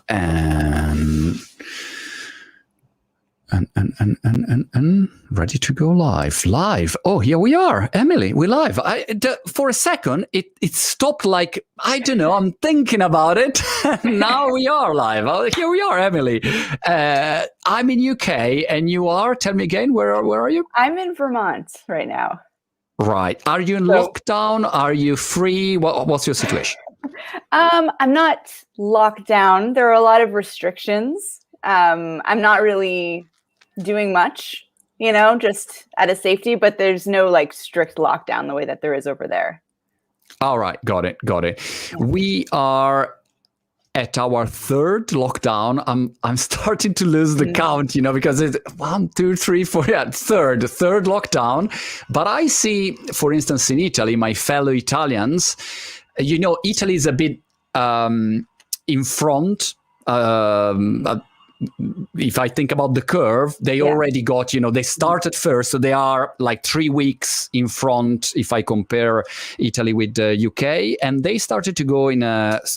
And ready to go live. Oh, here we are, Emilie. We're live. For a second, it stopped. Like, I don't know. I'm thinking about it. Now we are live. Here we are, Emilie. I'm in UK, and you are. Tell me again. Where are you? I'm in Vermont right now. Right. Are you in lockdown? Are you free? What's your situation? I'm not locked down. There are a lot of restrictions. I'm not really doing much, just out of safety, but there's no like strict lockdown the way that there is over there. All right. Got it. Yeah. We are at our third lockdown. I'm starting to lose the count, because it's 1, 2, 3, 4, third lockdown. But I see, for instance, in Italy, my fellow Italians, Italy is a bit in front. If I think about the curve, they already got, they started first. So they are like 3 weeks in front if I compare Italy with the UK. And they started to go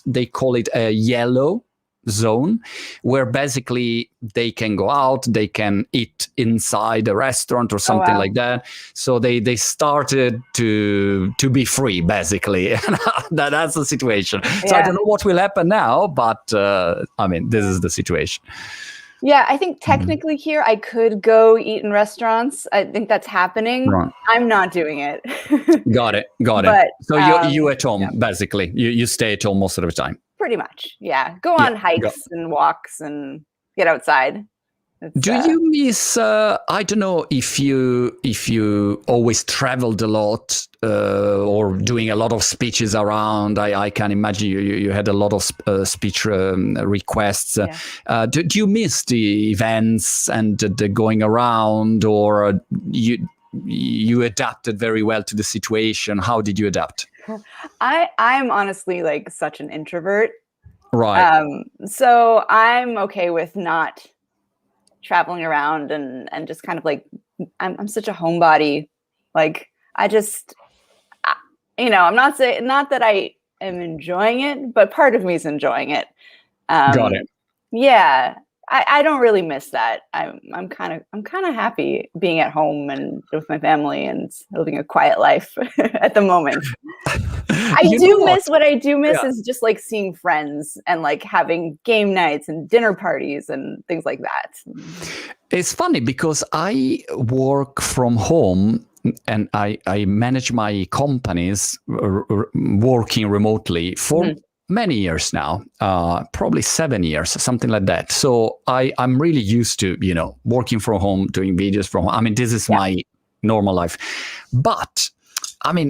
they call it a yellow zone, where basically they can go out, they can eat inside a restaurant or something like that. So they started to be free, basically. That's the situation. So I don't know what will happen now, but this is the situation. Yeah, I think technically here I could go eat in restaurants. I think that's happening. Right. I'm not doing it. Got it. But, so you at home, basically. You stay at home most of the time. Pretty much, yeah. Go on hikes and walks and get outside. Do you miss? I don't know if you always traveled a lot or doing a lot of speeches around. I can imagine you had a lot of speech requests. Yeah. Do you miss the events and the going around, or you adapted very well to the situation? How did you adapt? I'm honestly like such an introvert. Right. So I'm okay with not traveling around and just kind of like, I'm such a homebody. Like I'm not saying, not that I am enjoying it, but part of me is enjoying it. Got it. Yeah. I don't really miss that. I'm kind of happy being at home and with my family and living a quiet life at the moment. What I do miss is just like seeing friends and like having game nights and dinner parties and things like that. It's funny because I work from home and I manage my companies working remotely for many years now, probably 7 years, something like that. So I'm really used to, working from home, doing videos from home. I mean, this is my normal life. But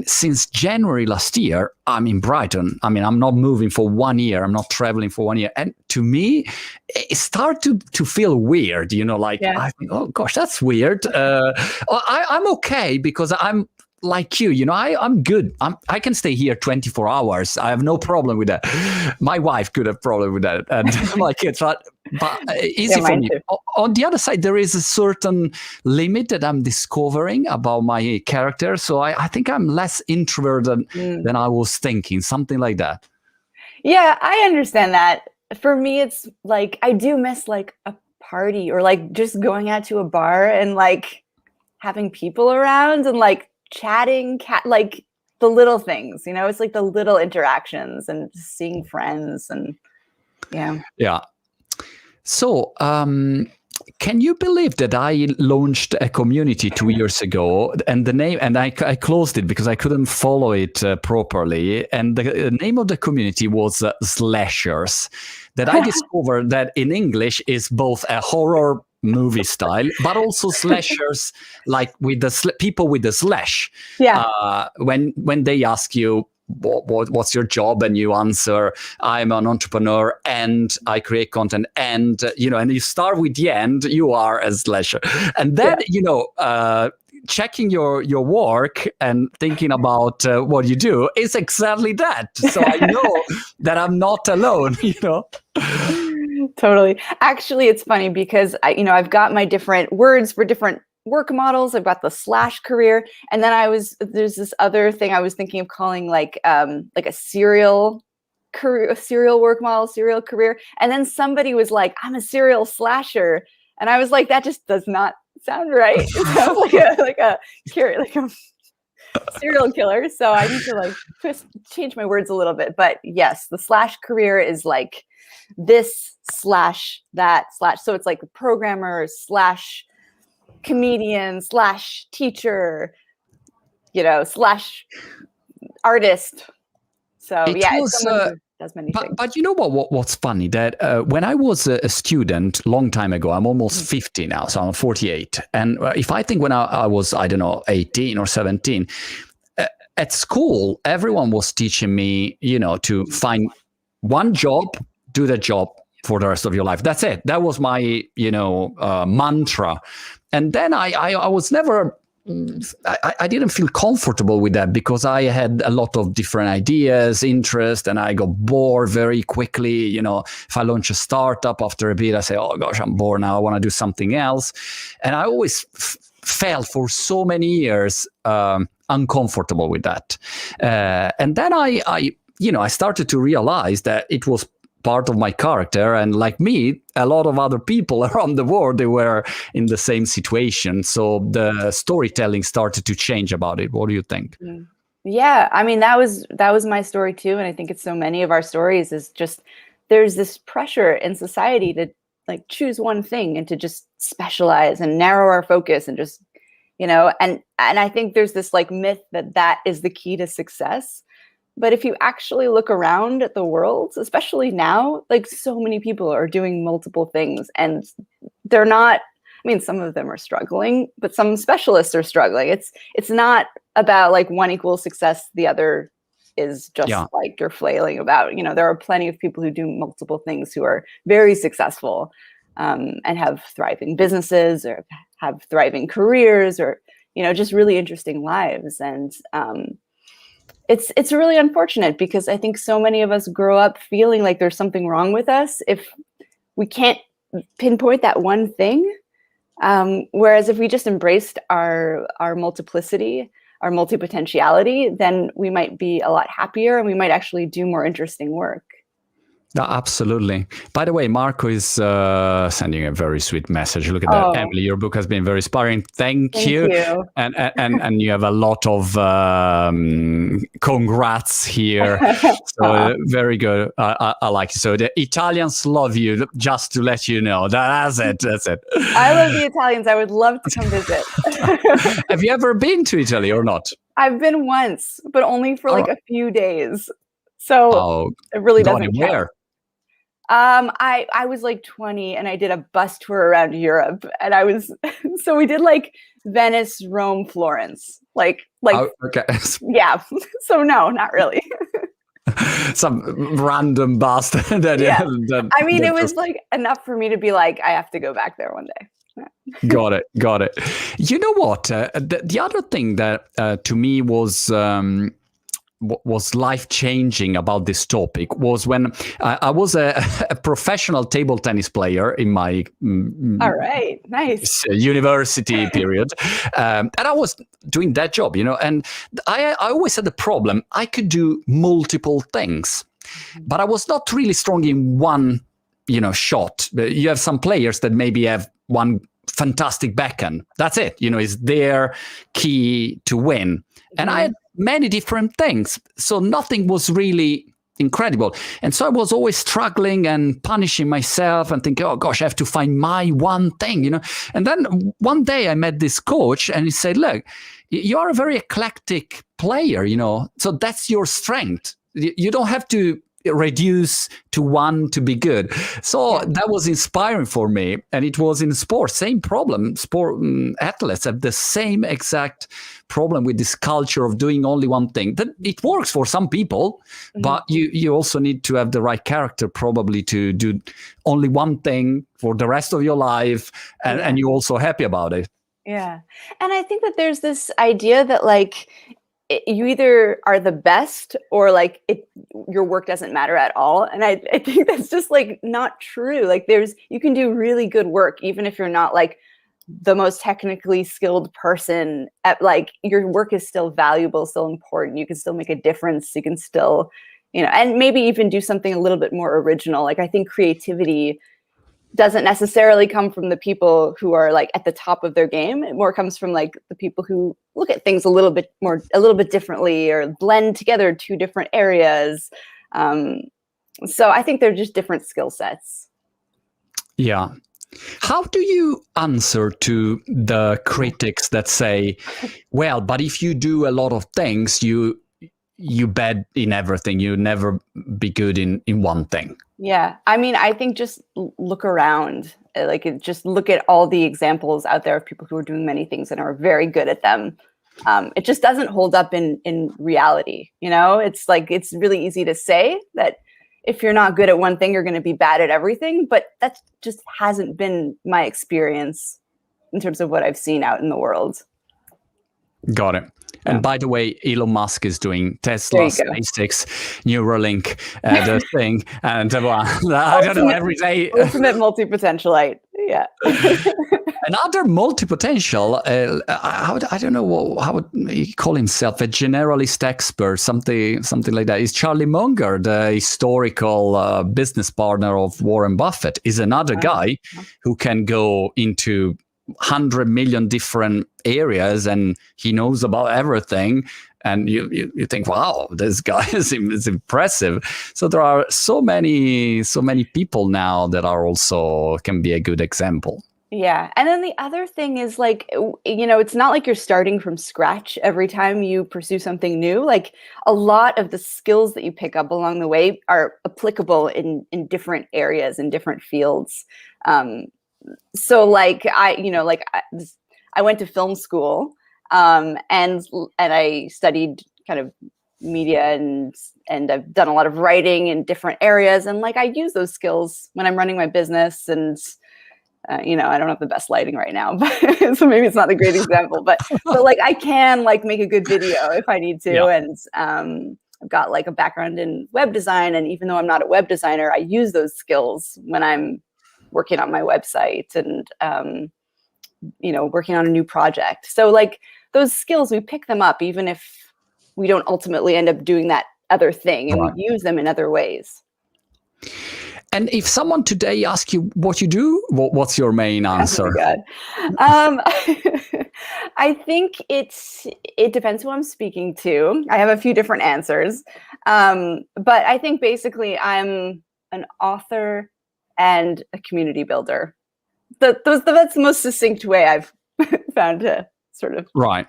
since January last year, I'm in Brighton. I'm not moving for 1 year. I'm not traveling for 1 year. And to me, it started to feel weird, I think, oh gosh, that's weird. I'm okay because I'm like you, I'm good. I can stay here 24 hours. I have no problem with that. My wife could have problem with that, and my kids. But easy for me. On the other side, there is a certain limit that I'm discovering about my character. So I think I'm less introverted than I was thinking. Something like that. Yeah, I understand that. For me, it's like I do miss like a party or like just going out to a bar and like having people around and like chatting, like the little things, it's like the little interactions and seeing friends and yeah. So can you believe that I launched a community 2 years ago, and the name, and I closed it because I couldn't follow it properly, and the name of the community was Slashers, that I discovered that in English is both a horror movie style, but also slashers, like with the people with the slash. Yeah. When they ask you what's your job, and you answer, I'm an entrepreneur and I create content, and and you start with the end, you are a slasher, and then checking your work and thinking about what you do is exactly that. So I know that I'm not alone. Totally. Actually, it's funny because I've got my different words for different work models. I've got the slash career, and then there's this other thing I was thinking of calling like a serial career, serial work model, serial career. And then somebody was like, I'm a serial slasher. And I was like, that just does not sound right. It sounds like a serial killer. So I need to like change my words a little bit. But yes, the slash career is like this slash that slash. So it's like programmer slash comedian slash teacher, slash artist. So someone who does many things. But you know what's funny? That when I was a student, long time ago, I'm almost 50 now, so I'm 48. And if I think when I was, I don't know, 18 or 17, at school, everyone was teaching me, to find one job, do that job for the rest of your life. That's it. That was my, mantra. And then I was never, I didn't feel comfortable with that because I had a lot of different ideas, interests, and I got bored very quickly. If I launch a startup, after a bit, I say, oh gosh, I'm bored now. I want to do something else. And I always felt for so many years uncomfortable with that. And then I started to realize that it was part of my character, and like me, a lot of other people around the world, they were in the same situation. So the storytelling started to change about it. What do you think? Yeah, I mean, that was my story too, and I think it's so many of our stories is just there's this pressure in society to like choose one thing and to just specialize and narrow our focus and just and I think there's this like myth that is the key to success. But if you actually look around at the world, especially now, like so many people are doing multiple things and they're not, I mean, some of them are struggling, but some specialists are struggling. It's not about like one equals success, the other is just like you're flailing about. There are plenty of people who do multiple things who are very successful and have thriving businesses or have thriving careers or, just really interesting lives. And it's really unfortunate because I think so many of us grow up feeling like there's something wrong with us if we can't pinpoint that one thing. Whereas if we just embraced our multiplicity, our multipotentiality, then we might be a lot happier and we might actually do more interesting work. No, absolutely. By the way, Marco is sending a very sweet message. Look at that, Emilie. Your book has been very inspiring. Thank you. And you have a lot of congrats here. So very good. I like it. So the Italians love you. Just to let you know, that's it. I love the Italians. I would love to come visit. Have you ever been to Italy or not? I've been once, but only for like a few days. So it really doesn't count. I was like 20 and I did a bus tour around Europe and so we did like Venice, Rome, Florence, like, okay. Yeah. So no, not really. Some random bus. I mean, it was like enough for me to be like, I have to go back there one day. Got it. You know what? The other thing that to me was life-changing about this topic was when I was a professional table tennis player in my all right, nice university period, and I was doing that job, and I always had the problem. I could do multiple things, but I was not really strong in one, shot. You have some players that maybe have one fantastic backhand. That's it. Is their key to win. And I had many different things. So nothing was really incredible. And so I was always struggling and punishing myself and thinking, oh gosh, I have to find my one thing, And then one day I met this coach and he said, look, you are a very eclectic player, so that's your strength. You don't have to reduce to one to be good. So that was inspiring for me. And it was in sports, same problem. Athletes have the same exact problem with this culture of doing only one thing. That it works for some people, but you also need to have the right character probably to do only one thing for the rest of your life and you're also happy about it. Yeah. And I think that there's this idea that like you either are the best or like your work doesn't matter at all. And I think that's just like not true. Like you can do really good work, even if you're not like the most technically skilled person at like your work is still valuable, still important. You can still make a difference. You can still, and maybe even do something a little bit more original. Like I think creativity doesn't necessarily come from the people who are like at the top of their game. It more comes from like the people who look at things a little bit differently, or blend together two different areas. So I think they're just different skill sets. Yeah. How do you answer to the critics that say, well, but if you do a lot of things, you bad in everything, you never be good in one thing? Yeah, I mean, I think just look around, just look at all the examples out there of people who are doing many things and are very good at them. It just doesn't hold up in reality. It's like, it's really easy to say that if you're not good at one thing, you're going to be bad at everything. But that just hasn't been my experience in terms of what I've seen out in the world. Got it. And by the way, Elon Musk is doing Tesla, SpaceX, Neuralink, the thing, and I don't know, every day. Ultimate multi-potentialite. Yeah. Another multi-potential, I don't know how would he call himself, a generalist expert, something like that, is Charlie Munger, the historical business partner of Warren Buffett, is another guy who can go into 100 million different areas and he knows about everything, and you think, wow, this guy is impressive. So there are so many people now that are also can be a good example. Yeah. And then the other thing is like, it's not like you're starting from scratch every time you pursue something new. Like a lot of the skills that you pick up along the way are applicable in different areas, in different fields. So like I went to film school, and I studied kind of media and I've done a lot of writing in different areas, and like I use those skills when I'm running my business. And I don't have the best lighting right now, but so maybe it's not the great example, but like I can like make a good video if I need to. Yeah. And I've got like a background in web design, and even though I'm not a web designer, I use those skills when I'm working on my website and, working on a new project. So like those skills, we pick them up, even if we don't ultimately end up doing that other thing, and we use them in other ways. And if someone today asks you what you do, what's your main answer? Oh my God. I think it depends who I'm speaking to. I have a few different answers. But I think basically I'm an author and a community builder. That's the most succinct way I've found to sort of. Right.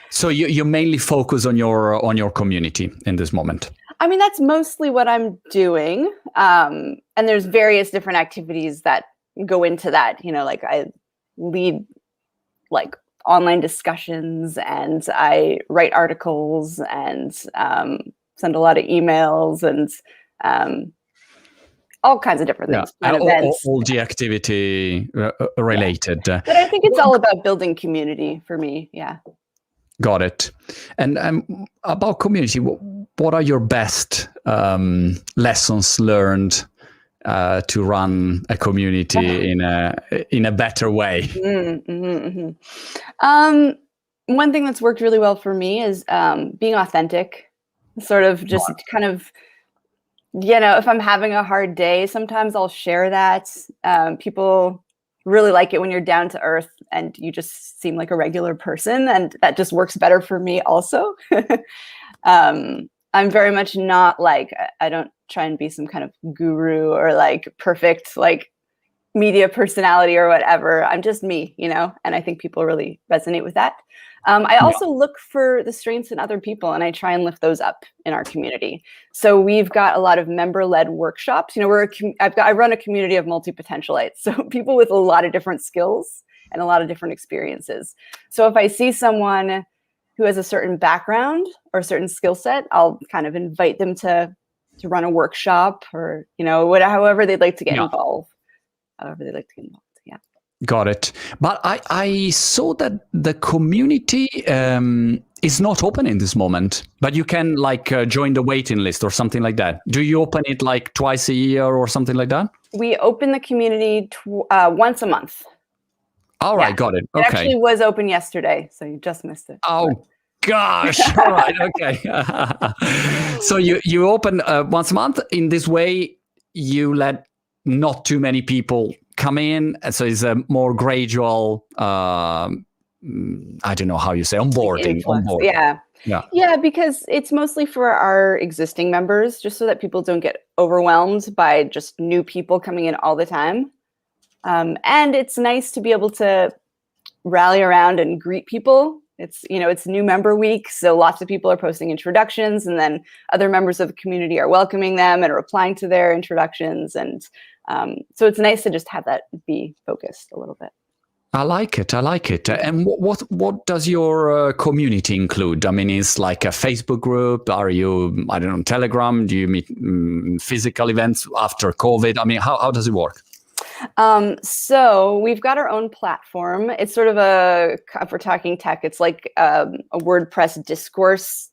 So you mainly focus on your community in this moment. I mean, that's mostly what I'm doing. And there's various different activities that go into that. Like I lead like online discussions, and I write articles, and send a lot of emails, and all kinds of different things. And all the activity related. But I think it's all about building community for me. Yeah. Got it. And about community, what are your best lessons learned to run a community in a better way? One thing that's worked really well for me is being authentic. Sort of just kind of, if I'm having a hard day, sometimes I'll share that. People really like it when you're down to earth and you just seem like a regular person, and that just works better for me also. I'm very much not like, I don't try and be some kind of guru or like perfect like media personality or whatever. I'm just me, and I think people really resonate with that. I also look for the strengths in other people, and I try and lift those up in our community. So we've got a lot of member-led workshops. I run a community of multi-potentialites, so people with a lot of different skills and a lot of different experiences. So if I see someone who has a certain background or a certain skill set, I'll kind of invite them to run a workshop, or however they'd like to get involved. However they'd like to get involved. Yeah. Got it. But I saw that the community is not open in this moment, but you can join the waiting list or something like that. Do you open it like twice a year or something like that? We open the community once a month. All right, got it. Okay. It actually was open yesterday, so you just missed it. Oh, gosh. All right. Okay. So you open once a month. In this way, you let not too many people come in. So it's a more gradual, I don't know how you say, onboarding. Yeah. Yeah. Yeah, because it's mostly for our existing members, just so that people don't get overwhelmed by just new people coming in all the time. And it's nice to be able to rally around and greet people. It's new member week, so lots of people are posting introductions, and then other members of the community are welcoming them and replying to their introductions. And so it's nice to just have that be focused a little bit. I like it. And what does your community include? I mean, is like a Facebook group? Are you, I don't know, Telegram? Do you meet physical events after COVID? I mean, how does it work? So we've got our own platform. It's sort of if we're talking tech, it's like a WordPress discourse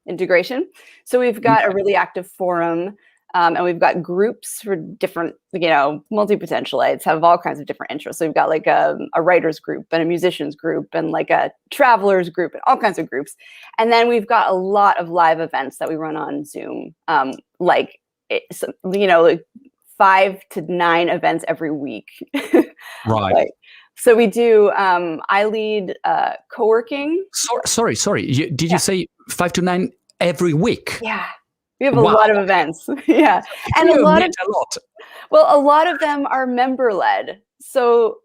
integration. So we've got a really active forum. And we've got groups for different, multi-potentialites have all kinds of different interests. So we've got like a writers group and a musicians group and like a travelers group and all kinds of groups. And then we've got a lot of live events that we run on Zoom, like 5 to 9 events every week. Right. So we do, I lead co-working. Sorry. Did you say 5 to 9 every week? Yeah. We have a lot of events. Yeah. And a lot of them are member led. So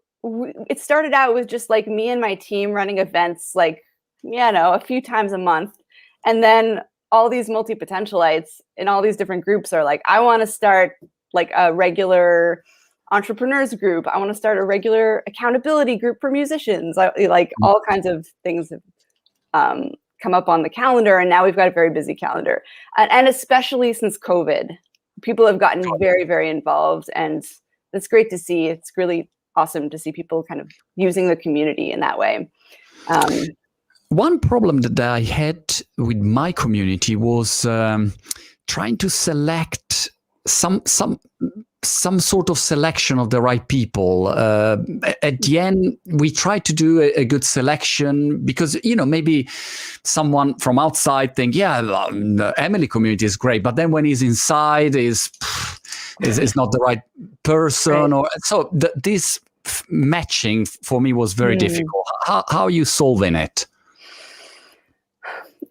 it started out with just like me and my team running events like, a few times a month. And then all these multi-potentialites in all these different groups are like, I want to start like a regular entrepreneurs group. I want to start a regular accountability group for musicians. Like all kinds of things have come up on the calendar, and now we've got a very busy calendar. And especially since COVID, people have gotten very, very involved, and it's great to see. It's really awesome to see people kind of using the community in that way. One problem that I had with my community was trying to select some sort of selection of the right people. At the end, we try to do a good selection because, maybe someone from outside think, the Emilie community is great, but then when he's inside is not the right person. Right. Or so this matching for me was very difficult. How are you solving it?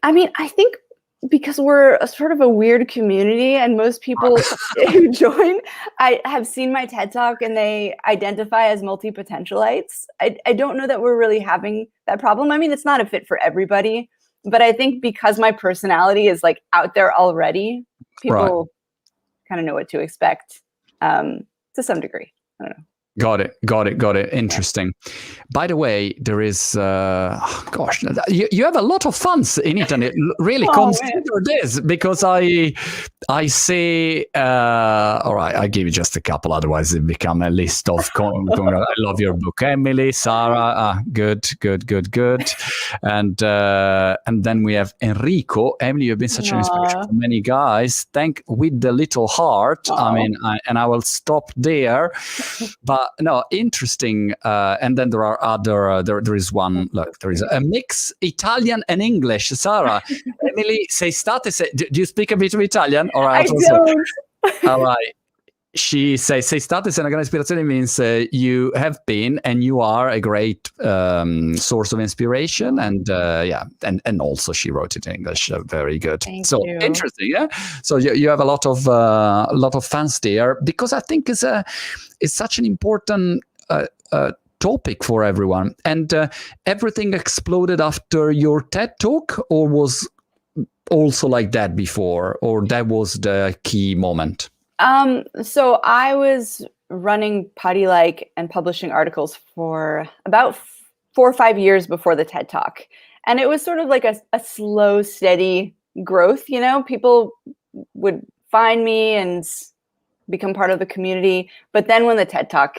I mean, I think because we're a sort of a weird community and most people who join, I have seen my TED Talk and they identify as multi-potentialites. I don't know that we're really having that problem. I mean, it's not a fit for everybody, but I think because my personality is like out there already, people kind of know what to expect to some degree. I don't know. Got it. Interesting. By the way, there is, you have a lot of fun in it, and it really consider this because I say, all right, I give you just a couple, otherwise it become a list of. I love your book, Emilie, Sarah. Good. And then we have Enrico. Emilie, you've been such an inspiration for many guys. Thank with the little heart. Aww. I mean, I will stop there, but. No, interesting. And then there are other. There is one. Look, there is a mix Italian and English. Sarah, Emilie, sei state. Do you speak a bit of Italian? Or I don't. All right. She says, sei state se una grande ispirazione means you have been and you are a great source of inspiration. And and also she wrote it in English. Very good. Thank so you. Interesting, yeah. So you have a lot of fans there because I think it's such an important topic for everyone. And everything exploded after your TED Talk, or was also like that before, or that was the key moment? So I was running Putty Like and publishing articles for about 4 or 5 years before the TED Talk. And it was sort of like a slow, steady growth. People would find me and become part of the community. But then when the TED Talk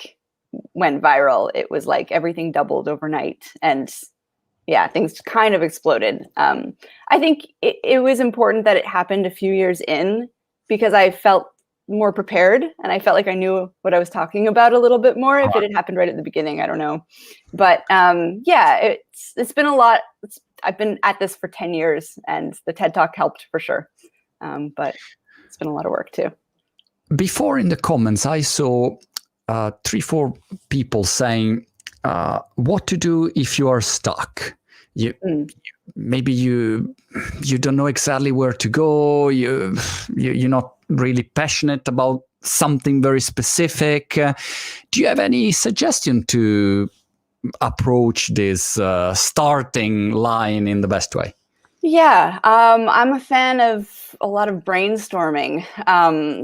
went viral, it was like everything doubled overnight. And things kind of exploded. I think it was important that it happened a few years in because I felt more prepared and I felt like I knew what I was talking about a little bit more. If it had happened right at the beginning, I don't know. But it's been a lot. I've been at this for 10 years, and the TED Talk helped for sure. But it's been a lot of work too. Before in the comments, I saw 3-4 people saying what to do if you are stuck. Maybe you don't know exactly where to go. You're not really passionate about something very specific. Do you have any suggestion to approach this starting line in the best way? Yeah, I'm a fan of a lot of brainstorming.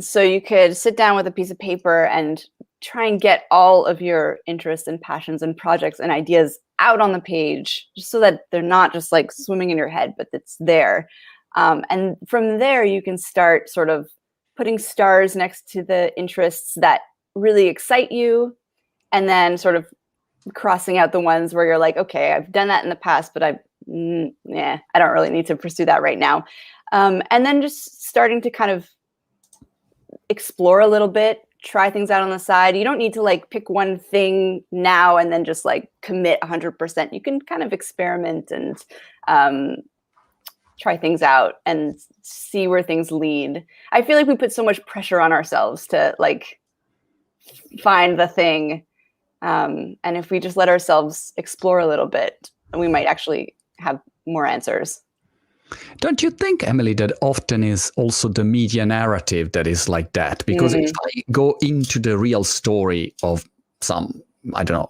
So you could sit down with a piece of paper and try and get all of your interests and passions and projects and ideas out on the page, just so that they're not just like swimming in your head, but it's there. And from there, you can start sort of putting stars next to the interests that really excite you, and then sort of crossing out the ones where you're like, okay, I've done that in the past, but I don't really need to pursue that right now. And then just starting to kind of explore a little bit, try things out on the side. You don't need to like pick one thing now and then just like commit 100%. You can kind of experiment and try things out and see where things lead. I feel like we put so much pressure on ourselves to like find the thing. And if we just let ourselves explore a little bit, we might actually have more answers. Don't you think, Emilie, that often is also the media narrative that is like that? Because if I go into the real story of some, I don't know,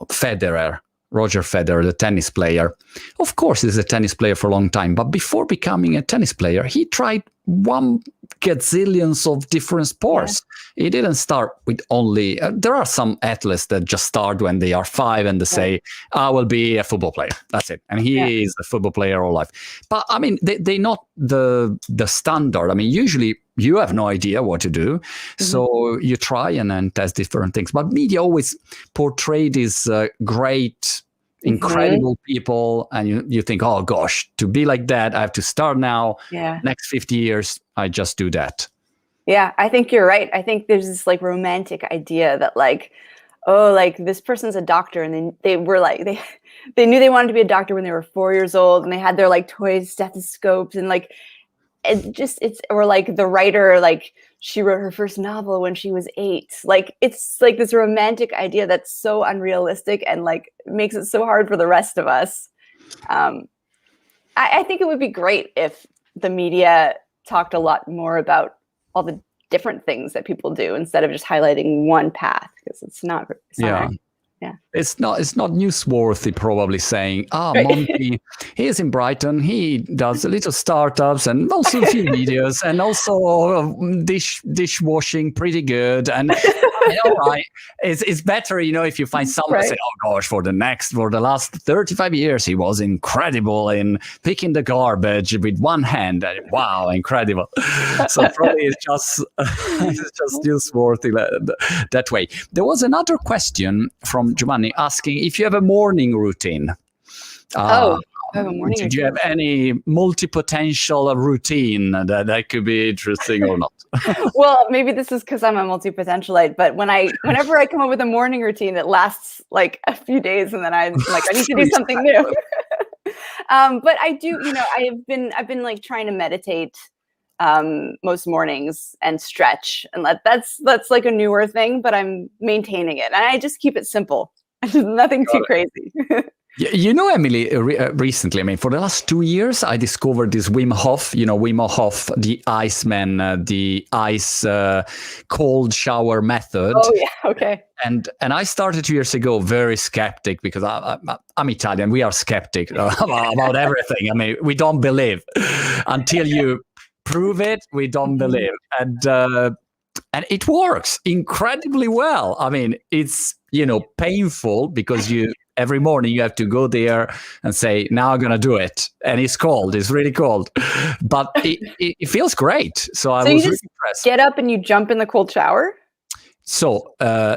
Roger Federer, the tennis player, of course he's a tennis player for a long time, but before becoming a tennis player, he tried 1 gazillions of different sports. Yeah. He didn't start with only, there are some athletes that just start when they are 5 and they say, I will be a football player. That's it. And he is a football player all life. But I mean, they're not the standard. I mean, usually you have no idea what to do. So you try and then test different things. But media always portray these great, incredible people, and you think, oh gosh, to be like that, I have to start now. Next 50 years, I just do that. Yeah, I think you're right. I think there's this like romantic idea that like, oh, like this person's a doctor, and then they were like, they knew they wanted to be a doctor when they were 4 years old, and they had their like toy stethoscopes, and like or like the writer, like she wrote her first novel when she was 8. Like it's like this romantic idea that's so unrealistic and like makes it so hard for the rest of us. I think it would be great if the media talked a lot more about all the different things that people do instead of just highlighting one path, because it's not it's not newsworthy probably saying, Monty, he's in Brighton, he does a little startups and also a few videos and also dishwashing pretty good, and right, it's better, if you find someone say, oh gosh, for the last 35 years he was incredible in picking the garbage with one hand. Wow, incredible. So probably it's just newsworthy that way. There was another question from Giovanni asking if you have a morning routine. I have a morning routine. Do you have any multi-potential routine that could be interesting or not? Well, maybe this is because I'm a multi-potentialite, but whenever I come up with a morning routine, it lasts like a few days, and then I'm like, I need to do something new. But I do, I've been like trying to meditate most mornings and stretch, and that's like a newer thing, but I'm maintaining it, and I just keep it simple. Nothing too crazy. Emilie, recently, I mean, for the last 2 years, I discovered this Wim Hof, Wim Hof, the Iceman, the ice cold shower method. Oh, yeah, okay. And I started 2 years ago, very skeptic, because I'm Italian. We are skeptic about everything. I mean, we don't believe until you prove it. We don't believe, and it works incredibly well. I mean, it's painful because every morning you have to go there and say, now I'm gonna do it, and it's cold. It's really cold, but it feels great. So I was really impressed. Get up and you jump in the cold shower. So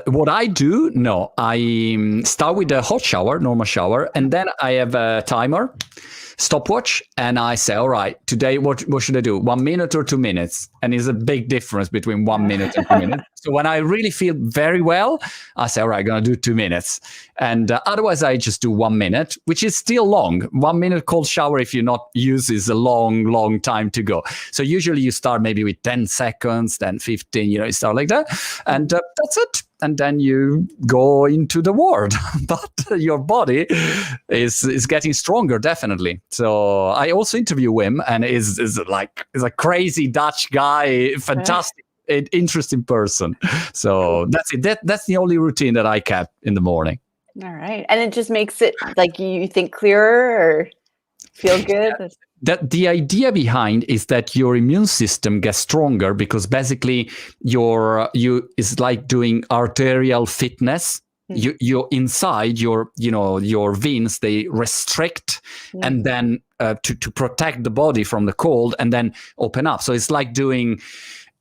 what I do, I start with a hot shower, normal shower, and then I have a timer, stopwatch, and I say, all right, today what should I do? 1 minute or 2 minutes? And it's a big difference between 1 minute and 2 minutes. So when I really feel very well, I say, all right, I'm going to do 2 minutes. And otherwise, I just do 1 minute, which is still long. 1 minute cold shower, if you're not used, is a long, long time to go. So usually you start maybe with 10 seconds, then 15, you start like that. And that's it. And then you go into the world. But your body is getting stronger, definitely. So I also interview him, and is a crazy Dutch guy, fantastic. Interesting person. So that's it. That's the only routine that I kept in the morning. All right. And it just makes it like you think clearer or feel good? That the idea behind is that your immune system gets stronger, because basically it's like doing arterial fitness. You're inside your veins, they restrict and then to protect the body from the cold, and then open up. So it's like doing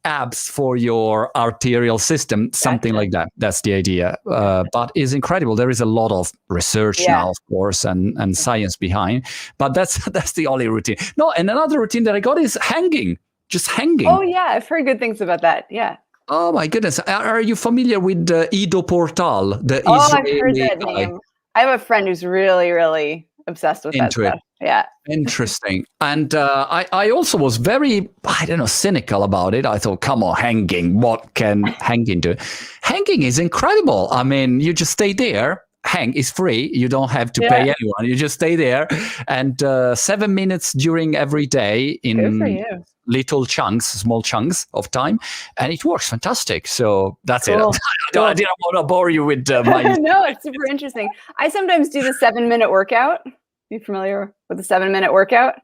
abs for your arterial system, something like that. That's the idea. But it's incredible. There is a lot of research now, of course, and science behind. But that's the only routine. No, and another routine that I got is hanging. Just hanging. Oh yeah, I've heard good things about that. Yeah. Oh my goodness. Are you familiar with Ido Portal? The Israeli I've heard that name. I have a friend who's really, really obsessed with that stuff. Yeah. Interesting. And I also was very, cynical about it. I thought, come on, hanging. What can hanging do? Hanging is incredible. I mean, you just stay there. Hang is free. You don't have to pay anyone. You just stay there. And 7 minutes during every day in little chunks, small chunks of time. And it works fantastic. So that's it. I didn't want to bore you with my... No, it's super interesting. I sometimes do the 7-minute workout. Are you familiar with the 7-minute workout?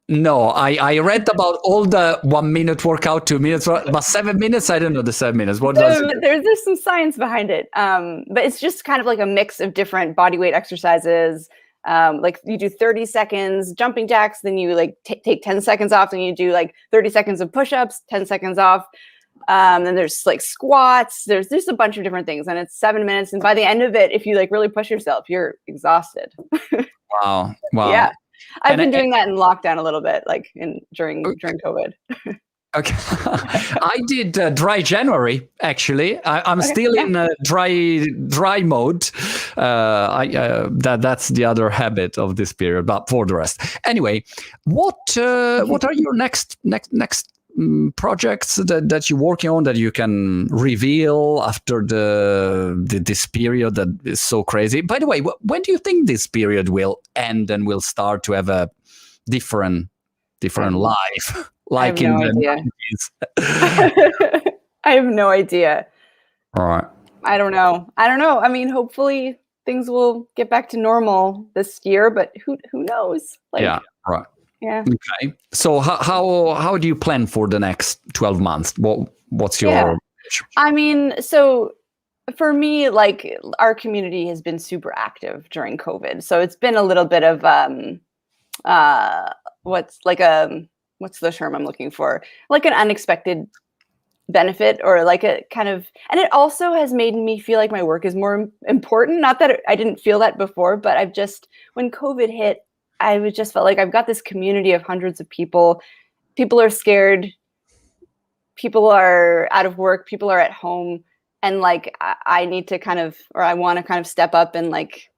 No, I read about all the 1 minute workout, 2 minutes, but 7 minutes, I don't know the 7 minutes. What does it do? There's some science behind it. But it's just kind of like a mix of different body weight exercises. Like you do 30 seconds jumping jacks, then you take 10 seconds off, and you do like 30 seconds of push-ups, 10 seconds off. Then there's like squats. There's just a bunch of different things, and it's 7 minutes. And by the end of it, if you really push yourself, you're exhausted. Wow. Yeah, I've been doing that in lockdown a little bit, like during COVID. Okay, I did dry January. Actually, I'm still in dry mode. That's the other habit of this period. But for the rest, anyway, what are your next projects that you're working on that you can reveal after this period that is so crazy? By the way, when do you think this period will end and we'll start to have a different life? Like in the 90s? I have no idea. All right. I don't know. I mean, hopefully things will get back to normal this year, but who knows? Yeah. Right. Yeah. Okay. So how do you plan for the next 12 months? What's your... I mean, so for me, like our community has been super active during COVID. So it's been a little bit of what's the term I'm looking for? Like an unexpected benefit, or like a kind of, and it also has made me feel like my work is more important. Not that I didn't feel that before, but when COVID hit, I just felt like I've got this community of hundreds of people. People are scared. People are out of work. People are at home. And like, I need to I want to kind of step up and like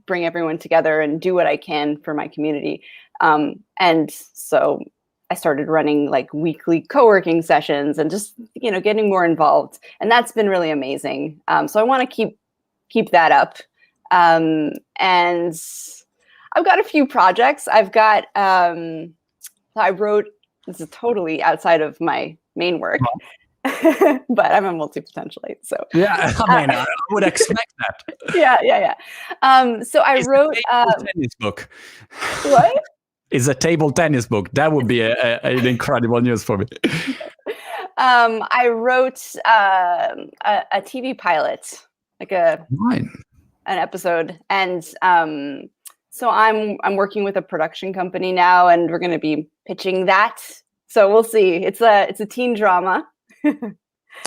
bring everyone together and do what I can for my community. And so I started running like weekly co-working sessions and just, getting more involved. And that's been really amazing. So I want to keep that up. And I've got a few projects. I've got, I wrote, this is totally outside of my main work, but I'm a multi-potentialite. So yeah, I mean, I would expect that. Yeah. So I wrote a tennis book. What? Is a table tennis book. That would be an incredible news for me. I wrote a TV pilot, like an episode, and so I'm working with a production company now, and we're going to be pitching that. So we'll see. It's a teen drama.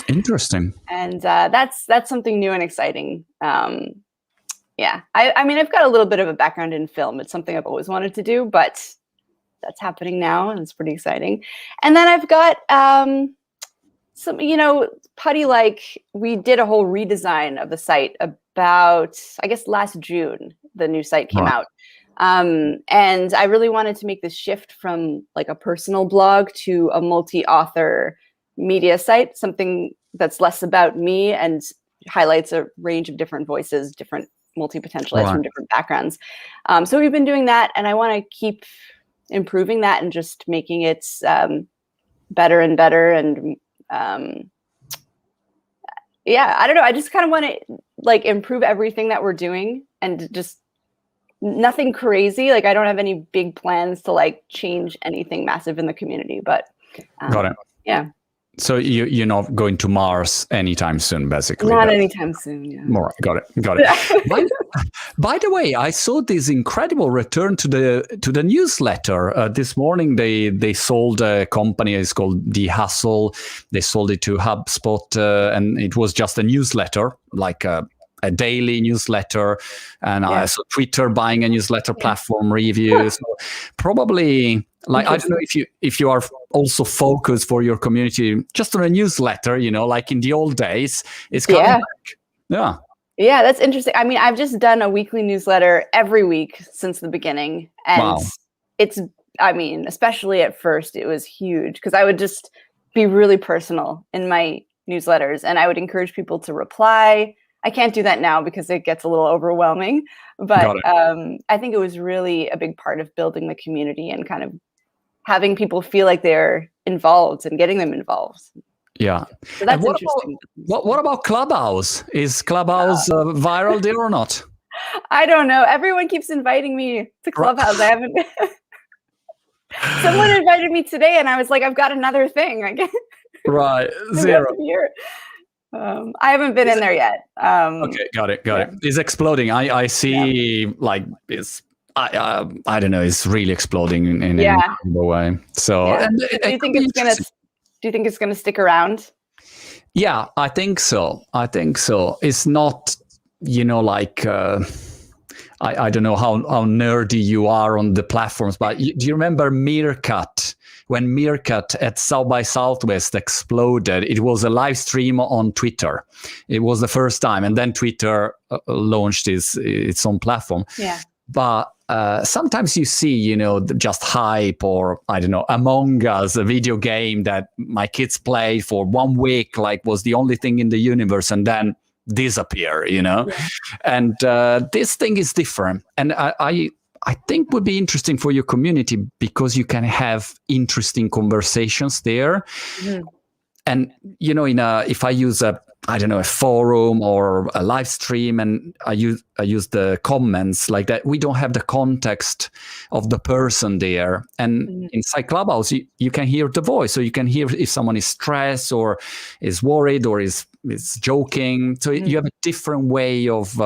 Interesting. And that's something new and exciting. Yeah, I mean, I've got a little bit of a background in film. It's something I've always wanted to do, but that's happening now, and it's pretty exciting. And then I've got some, Putty, like, we did a whole redesign of the site about, I guess, last June, the new site came out. And I really wanted to make this shift from like a personal blog to a multi-author media site, something that's less about me and highlights a range of different voices, different multi-potentialites from different backgrounds. So we've been doing that, and I want to keep improving that and just making it better and better. And I don't know. I just kind of want to like improve everything that we're doing, and just nothing crazy. Like, I don't have any big plans to like change anything massive in the community, but got it. Yeah. So you're not going to Mars anytime soon, basically. Not anytime soon. Yeah. More. Got it. By the way, I saw this incredible return to the newsletter. This morning, they sold a company. It's called The Hustle. They sold it to HubSpot, and it was just a newsletter, like a daily newsletter. And I saw Twitter buying a newsletter platform reviews. So probably, like, I don't know if you are also focused for your community just on a newsletter, like in the old days. It's coming back. Yeah. Yeah, that's interesting. I mean, I've just done a weekly newsletter every week since the beginning. And it's, I mean, especially at first, it was huge because I would just be really personal in my newsletters, and I would encourage people to reply. I can't do that now because it gets a little overwhelming, but I think it was really a big part of building the community and kind of having people feel like they're involved and getting them involved. Yeah. So that's interesting. What about Clubhouse? Is Clubhouse viral there or not? I don't know. Everyone keeps inviting me to Clubhouse. I haven't. Someone invited me today, and I was like, I've got another thing. Right. Zero. I haven't been in there yet. Okay, got it. It's exploding. I see, like, it's I don't know. It's really exploding in an incredible way. So, do you think it's gonna stick around? Yeah, I think so. It's not, like. I don't know how nerdy you are on the platforms, but do you remember Meerkat? When Meerkat at South by Southwest exploded, it was a live stream on Twitter. It was the first time, and then Twitter launched its own platform. Yeah. But sometimes you see, just hype, or I don't know, Among Us, a video game that my kids played for 1 week, like was the only thing in the universe, and then disappear, And this thing is different, and I think would be interesting for your community because you can have interesting conversations there. Mm-hmm. And if I use a forum or a live stream, and I use the comments like that, we don't have the context of the person there. And inside Clubhouse, you can hear the voice, so you can hear if someone is stressed or is worried or is joking. So you have a different way of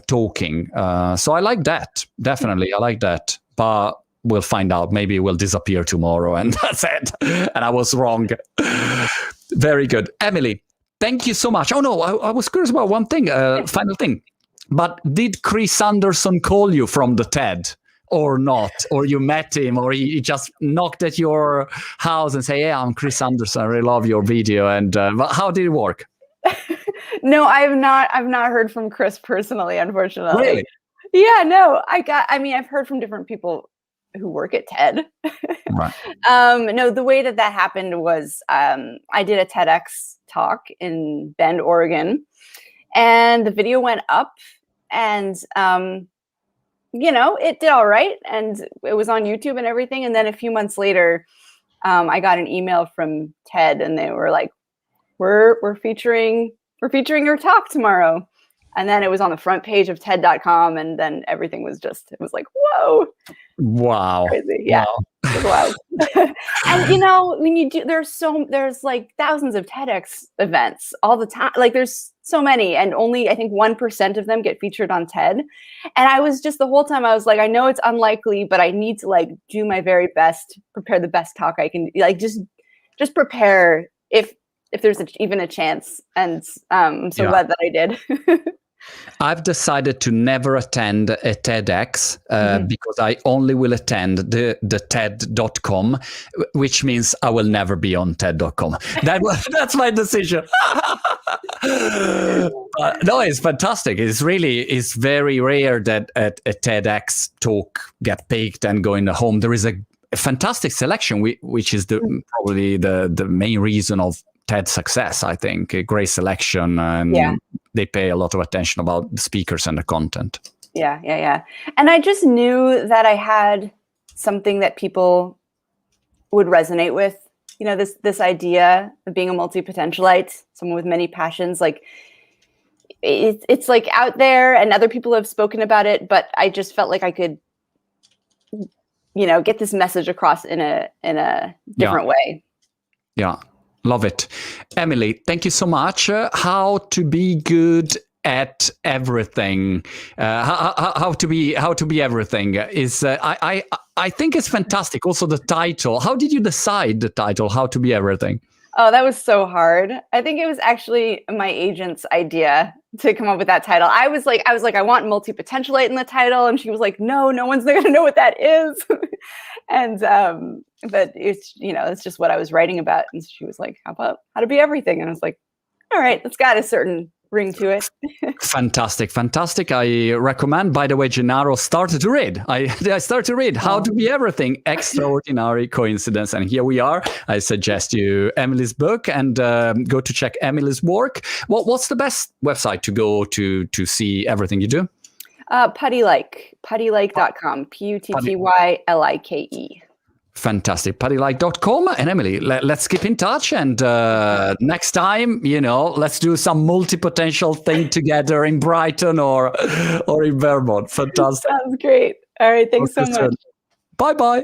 talking. So I like that. Definitely, I like that. But we'll find out. Maybe it will disappear tomorrow, and that's it. And I was wrong. Very good. Emilie, thank you so much. Oh, no, I was curious about one thing, final thing. But did Chris Anderson call you from the TED or not? Or you met him, or he just knocked at your house and say, "Yeah, I'm Chris Anderson. I really love your video." And how did it work? No, I've not heard from Chris personally, unfortunately. Really? Yeah, no. I've heard from different people who work at TED. Right. No, the way that happened was I did a TEDx talk in Bend, Oregon, and the video went up, and it did all right, and it was on YouTube and everything. And then a few months later, I got an email from TED, and they were like, "We're featuring your talk tomorrow." And then it was on the front page of TED.com, and then everything was it was like, whoa. Wow. Crazy. Yeah. Wow. It was wild. And when you do, there's like thousands of TEDx events all the time. Like there's so many, and only I think 1% of them get featured on TED. And I was just the whole time I was like, I know it's unlikely, but I need to like do my very best, prepare the best talk I can, like just prepare if there's even a chance. And I'm so glad that I did. I've decided to never attend a TEDx because I only will attend the TED.com, which means I will never be on TED.com. That's my decision. No, it's fantastic. It's very rare that a TEDx talk get picked and going home. There is a fantastic selection, which is probably the main reason of TED success, I think. A great selection, and they pay a lot of attention about the speakers and the content. Yeah. And I just knew that I had something that people would resonate with. You know, this idea of being a multi-potentialite, someone with many passions. Like it's like out there, and other people have spoken about it, but I just felt like I could, get this message across in a different way. Yeah. Love it. Emilie, thank you so much. How to be good at everything. How to be everything is. I think it's fantastic. Also, the title. How did you decide the title? How to be everything? Oh, that was so hard. I think it was actually my agent's idea to come up with that title. I was like, I want multi-potentialite in the title, and she was like, no one's going to know what that is. And but it's just what I was writing about. And she was like, how about how to be everything? And I was like, all right, it's got a certain ring to it. Fantastic. I recommend, by the way, Gennaro started to read. I started to read How to Be Everything, Extraordinary Coincidence. And here we are. I suggest you Emilie's book and go to check Emilie's work. What's the best website to go to see everything you do? puttylike.com, PUTTYLIKE. Fantastic. puttylike.com. And Emilie, let's keep in touch. And next time, let's do some multi-potential thing together in Brighton or in Vermont. Fantastic. Sounds great. All right. Thanks so much. Bye-bye.